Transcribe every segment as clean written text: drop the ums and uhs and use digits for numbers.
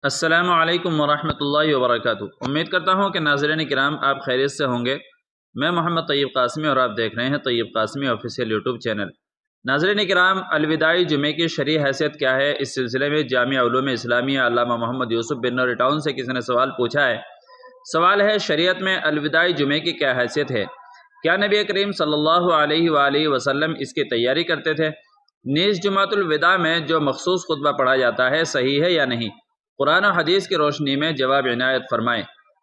السلام علیکم ورحمۃ اللہ وبرکاتہ۔ امید کرتا ہوں کہ ناظرین کرام آپ خیریت سے ہوں گے۔ میں محمد طیب قاسمی اور آپ دیکھ رہے ہیں طیب قاسمی آفیشیل یوٹیوب چینل۔ ناظرین کرام، الوداعی جمعے کی شرعی حیثیت کیا ہے، اس سلسلے میں جامعہ علوم اسلامیہ علامہ محمد یوسف بن نوری ٹاؤن سے کسی نے سوال پوچھا ہے۔ سوال ہے، شریعت میں الوداعی جمعے کی کیا حیثیت ہے؟ کیا نبی کریم صلی اللہ علیہ وآلہ وسلم اس کی تیاری کرتے تھے؟ نیز جمعۃ الوداع میں جو مخصوص خطبہ پڑھا جاتا ہے صحیح ہے یا نہیں؟ قرآن و حدیث کی روشنی میں جواب عنایت فرمائیں۔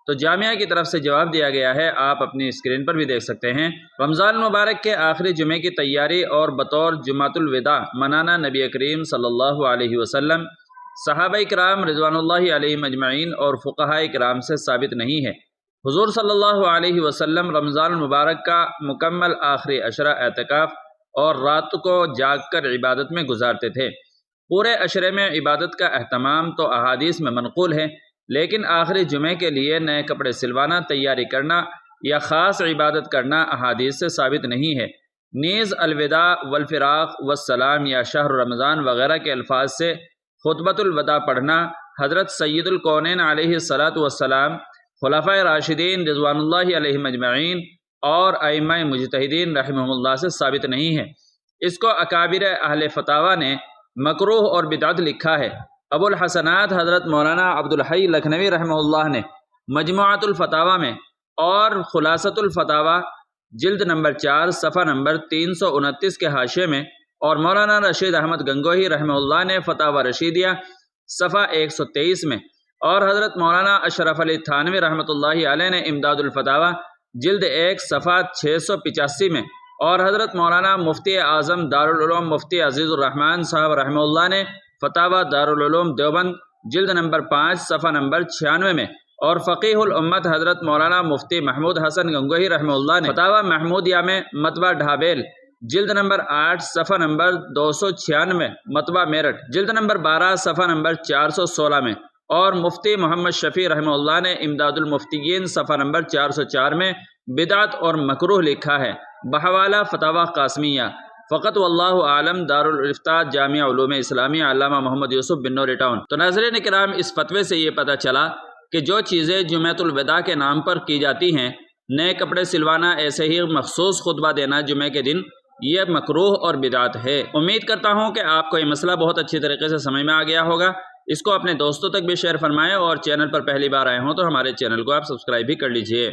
تو جامعہ کی طرف سے جواب دیا گیا ہے، آپ اپنی اسکرین پر بھی دیکھ سکتے ہیں۔ رمضان المبارک کے آخری جمعے کی تیاری اور بطور جمعۃ الوداع منانا نبی کریم صلی اللہ علیہ وسلم، صحابہ کرام رضوان اللہ علیہم اجمعین اور فقہاء کرام سے ثابت نہیں ہے۔ حضور صلی اللہ علیہ وسلم رمضان المبارک کا مکمل آخری عشرہ اعتکاف اور رات کو جاگ کر عبادت میں گزارتے تھے۔ پورے عشرے میں عبادت کا اہتمام تو احادیث میں منقول ہے، لیکن آخری جمعے کے لیے نئے کپڑے سلوانا، تیاری کرنا یا خاص عبادت کرنا احادیث سے ثابت نہیں ہے۔ نیز الوداع والفراق والسلام یا شہر رمضان وغیرہ کے الفاظ سے خطبۃ الوداع پڑھنا حضرت سید الکونین علیہ الصلاۃ والسلام، خلفائے راشدین رضوان اللہ علیہم اجمعین اور ائمہ مجتہدین رحمہم اللہ سے ثابت نہیں ہے۔ اس کو اکابر اہل فتاوی نے مکروہ اور بدعت لکھا ہے۔ ابو الحسنات حضرت مولانا عبدالحی لکھنوی رحمہ اللہ نے مجموعۃ الفتاوی میں اور خلاصۃ الفتاوی جلد نمبر 4 صفحہ نمبر 329 کے حاشیے میں، اور مولانا رشید احمد گنگوہی رحمہ اللہ نے فتاوی رشیدیہ صفحہ 123 میں، اور حضرت مولانا اشرف علی تھانوی رحمۃ اللہ علیہ نے امداد الفتاوی جلد 1 صفحہ 685 میں، اور حضرت مولانا مفتی اعظم دارالعلوم مفتی عزیز الرحمن صاحب رحمہ اللہ نے فتاوی دارالعلوم دیوبند جلد نمبر 5 صفحہ نمبر 96 میں، اور فقیہ الامت حضرت مولانا مفتی محمود حسن گنگوہی رحمہ اللہ نے فتاوی محمودیہ میں، مطبع ڈھابیل جلد نمبر 8 صفحہ نمبر 296، مطبع میرٹھ جلد نمبر 12 صفحہ نمبر 416 میں، اور مفتی محمد شفیع رحمہ اللہ نے امداد المفتیین صفحہ نمبر 404 میں بدعت اور مکروہ لکھا ہے بحوالہ فتاوی قاسمیہ۔ فقط واللہ عالم، دارالافتاء جامعہ علوم اسلامیہ علامہ محمد یوسف بن نوری ٹاؤن۔ تو ناظرین کرام، اس فتوے سے یہ پتہ چلا کہ جو چیزیں جمعۃ الوداع کے نام پر کی جاتی ہیں، نئے کپڑے سلوانا، ایسے ہی مخصوص خطبہ دینا جمعے کے دن، یہ مکروہ اور بدعت ہے۔ امید کرتا ہوں کہ آپ کو یہ مسئلہ بہت اچھی طریقے سے سمجھ میں آ گیا ہوگا۔ اس کو اپنے دوستوں تک بھی شیئر فرمائیں، اور چینل پر پہلی بار آئے ہوں تو ہمارے چینل کو آپ سبسکرائب بھی کر لیجئے۔